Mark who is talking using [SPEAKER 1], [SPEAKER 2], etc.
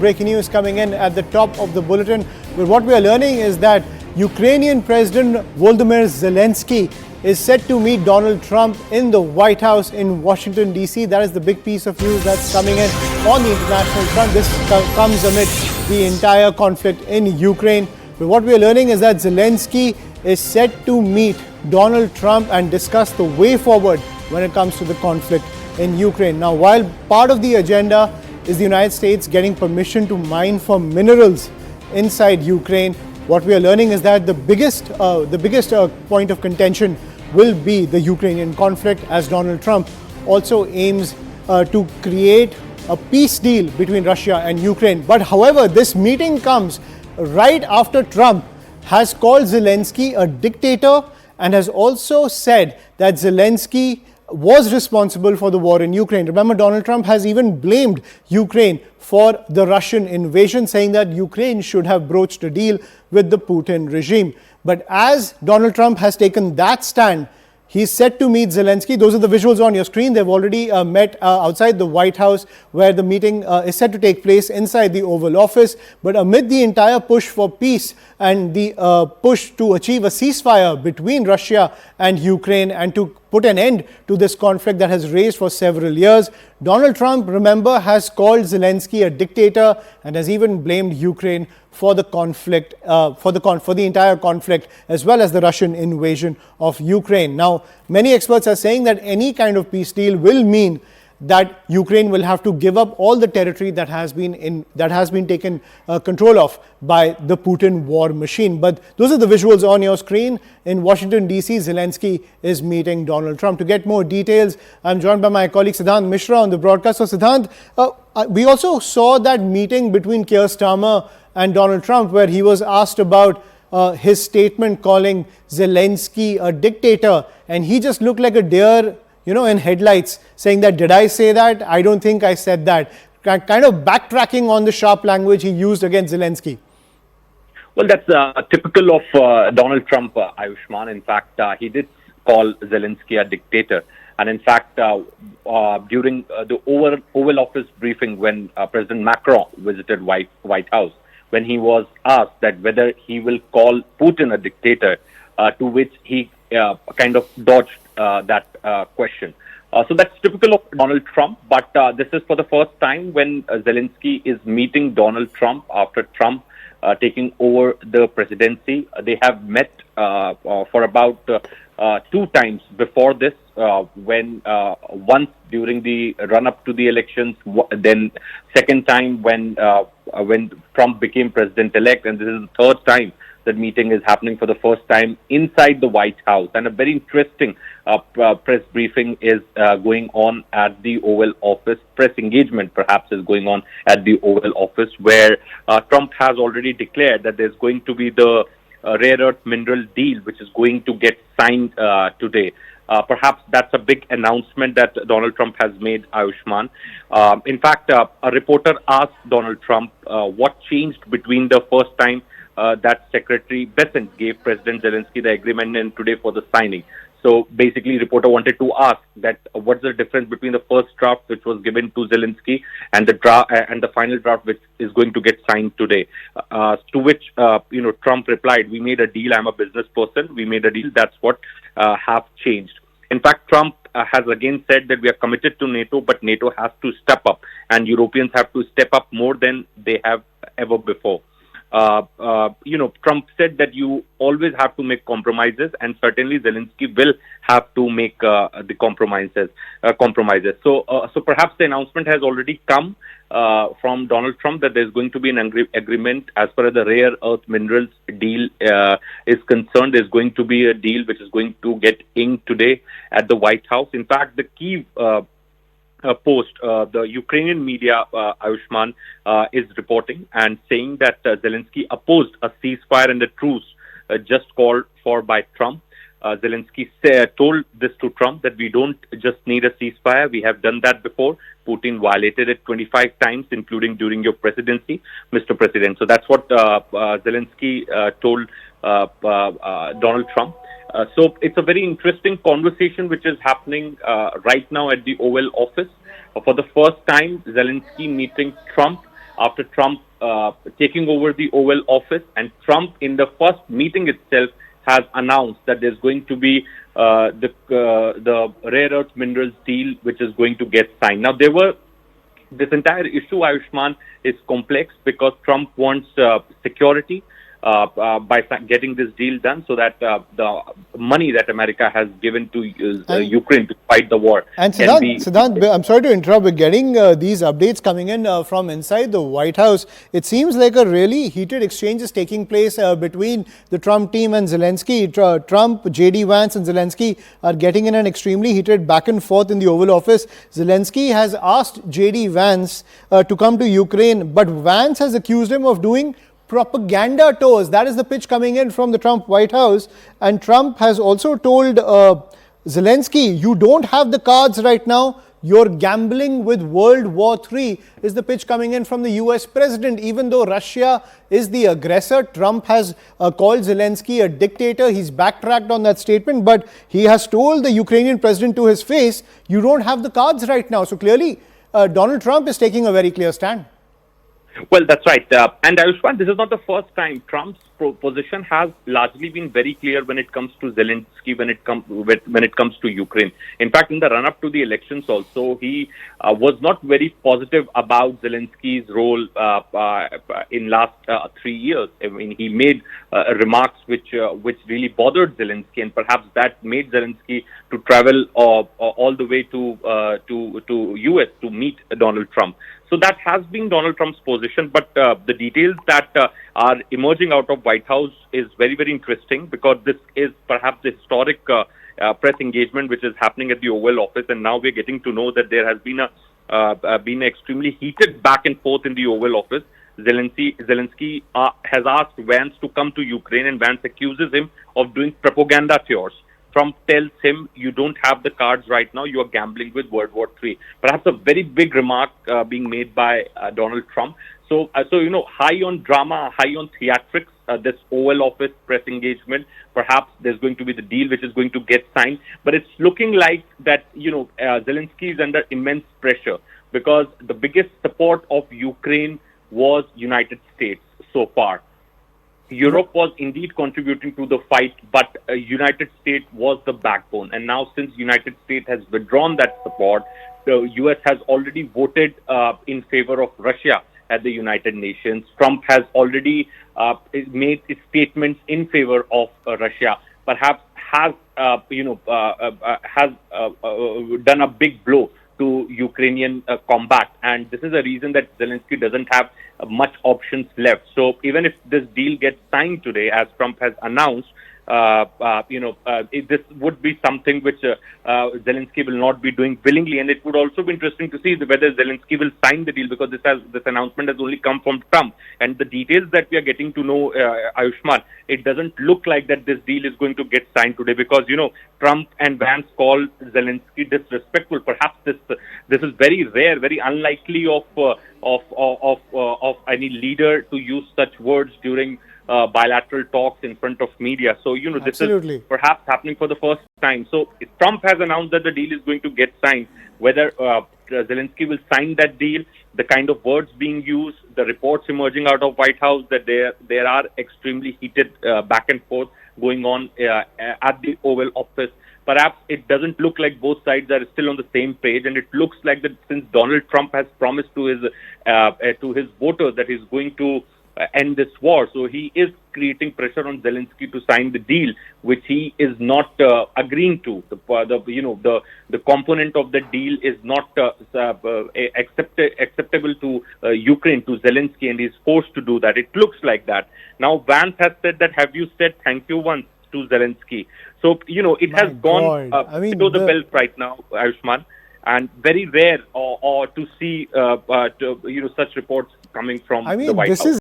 [SPEAKER 1] breaking news coming in at the top of the bulletin. But what we are learning is that Ukrainian President Volodymyr Zelenskyy is set to meet Donald Trump in the White House in Washington, D.C. That is the big piece of news that's coming in on the international front. This comes amid the entire conflict in Ukraine. But what we are learning is that Zelenskyy is set to meet Donald Trump and discuss the way forward when it comes to the conflict in Ukraine. Now, while part of the agenda is the United States getting permission to mine for minerals inside Ukraine, what we are learning is that the biggest point of contention will be the Ukrainian conflict, as Donald Trump also aims to create a peace deal between Russia and Ukraine. But however, this meeting comes right after Trump has called Zelenskyy a dictator and has also said that Zelenskyy was responsible for the war in Ukraine. Remember, Donald Trump has even blamed Ukraine for the Russian invasion, saying that Ukraine should have broached a deal with the Putin regime. But as Donald Trump has taken that stand, he's set to meet Zelenskyy. Those are the visuals on your screen. They've already met outside the White House, where the meeting is set to take place inside the Oval Office. But amid the entire push for peace and the push to achieve a ceasefire between Russia and Ukraine and to put an end to this conflict that has raged for several years, Donald Trump, remember, has called Zelenskyy a dictator and has even blamed Ukraine for the conflict, for the entire conflict, as well as the Russian invasion of Ukraine. Now, many experts are saying that any kind of peace deal will mean that Ukraine will have to give up all the territory that has been taken control of by the Putin war machine. But those are the visuals on your screen. In Washington, D.C., Zelenskyy is meeting Donald Trump. To get more details, I'm joined by my colleague Siddhant Mishra on the broadcast. So, Siddhant, we also saw that meeting between Keir Starmer and Donald Trump, where he was asked about his statement calling Zelenskyy a dictator, and he just looked like a deer, in headlights, saying that, did I say that? I don't think I said that. Kind of backtracking on the sharp language he used against Zelenskyy.
[SPEAKER 2] Well, that's typical of Donald Trump, Ayushman. In fact, he did call Zelenskyy a dictator. And in fact, during the Oval Office briefing when President Macron visited White House, when he was asked that whether he will call Putin a dictator, to which he kind of dodged that question. So that's typical of Donald Trump, but this is for the first time when Zelenskyy is meeting Donald Trump after Trump taking over the presidency. They have met for about 2 times before this, when once during the run-up to the elections, then second time when Trump became president-elect, and this is the third time that meeting is happening for the first time inside the White House. And a very interesting press briefing is going on at the Oval Office. Press engagement, perhaps, is going on at the Oval Office, where Trump has already declared that there's going to be the rare earth mineral deal, which is going to get signed today. Perhaps that's a big announcement that Donald Trump has made, Ayushman. In fact, a reporter asked Donald Trump what changed between the first time that Secretary Bessent gave President Zelenskyy the agreement and today for the signing. So basically, reporter wanted to ask that what's the difference between the first draft, which was given to Zelenskyy, and the final draft, which is going to get signed today. To which Trump replied, "We made a deal. I'm a business person. We made a deal. That's what have changed." In fact, Trump has again said that we are committed to NATO, but NATO has to step up, and Europeans have to step up more than they have ever before. Trump said that you always have to make compromises, and certainly Zelenskyy will have to make the compromises. So perhaps the announcement has already come from Donald Trump that there's going to be an agreement as far as the rare earth minerals deal is concerned. There's going to be a deal which is going to get inked today at the White House. In fact, the key post, the Ukrainian media, Ayushman, is reporting and saying that Zelenskyy opposed a ceasefire and a truce just called for by Trump. Zelenskyy told this to Trump that we don't just need a ceasefire. We have done that before. Putin violated it 25 times, including during your presidency, Mr. President. So that's what Zelenskyy told Donald Trump. So it's a very interesting conversation which is happening right now at the Oval Office. For the first time, Zelenskyy meeting Trump after Trump taking over the Oval Office, and Trump in the first meeting itself has announced that there's going to be the rare earth minerals deal, which is going to get signed. Now, this entire issue, Ayushman, is complex because Trump wants security by getting this deal done, so that the money that America has given to Ukraine to fight the war.
[SPEAKER 1] And Siddhant, I'm sorry to interrupt, but getting these updates coming in from inside the White House, it seems like a really heated exchange is taking place between the Trump team and Zelensky. Trump, JD Vance and Zelensky are getting in an extremely heated back and forth in the Oval Office. Zelensky has asked JD Vance to come to Ukraine, but Vance has accused him of doing propaganda tours. That is the pitch coming in from the Trump White House. And Trump has also told Zelensky, you don't have the cards right now. You're gambling with World War III, is the pitch coming in from the US president. Even though Russia is the aggressor, Trump has called Zelensky a dictator. He's backtracked on that statement, but he has told the Ukrainian president to his face, you don't have the cards right now. So clearly, Donald Trump is taking a very clear stand.
[SPEAKER 2] Well, that's right. And Ayushman, this is not the first time. Trump's position has largely been very clear when it comes to Zelensky, when it comes to Ukraine. In fact, in the run-up to the elections also, he was not very positive about Zelensky's role in last 3 years. I mean, he made remarks which really bothered Zelensky, and perhaps that made Zelensky to travel all the way to US to meet Donald Trump. So that has been Donald Trump's position, but the details that are emerging out of White House is very, very interesting, because this is perhaps the historic press engagement which is happening at the Oval Office, and now we're getting to know that there has been been extremely heated back and forth in the Oval Office. Zelensky has asked Vance to come to Ukraine, and Vance accuses him of doing propaganda tours. Trump tells him, you don't have the cards right now, you are gambling with World War III. Perhaps a very big remark being made by Donald Trump. So, high on drama, high on theatrics, this Oval Office press engagement. Perhaps there's going to be the deal which is going to get signed. But it's looking like that, Zelensky is under immense pressure, because the biggest support of Ukraine was United States so far. Europe was indeed contributing to the fight, but United States was the backbone. And now, since United States has withdrawn that support, the US has already voted in favor of Russia at the United Nations. Trump has already made statements in favor of Russia. Perhaps has done a big blow to Ukrainian combat, and this is a reason that Zelensky doesn't have much options left. So even if this deal gets signed today, as Trump has announced, this would be something which Zelensky will not be doing willingly, and it would also be interesting to see whether Zelensky will sign the deal, because this announcement has only come from Trump, and the details that we are getting to know, Ayushman, it doesn't look like that this deal is going to get signed today, because Trump and Vance called Zelensky disrespectful. Perhaps this is very rare, very unlikely of any leader to use such words during bilateral talks in front of media. So, this is perhaps happening for the first time. So, if Trump has announced that the deal is going to get signed, whether Zelensky will sign that deal, the kind of words being used, the reports emerging out of White House that there are extremely heated back and forth going on at the Oval Office. Perhaps it doesn't look like both sides are still on the same page, and it looks like that since Donald Trump has promised to his voters that he's going to end this war, so he is creating pressure on Zelensky to sign the deal, which he is not agreeing to. The component of the deal is not acceptable to Ukraine, to Zelensky, and he's forced to do that. It looks like that. Now, Vance has said that, have you said thank you once to Zelensky? So, it has gone below the belt right now, Ayushman, and very rare or to see such reports coming from the White House.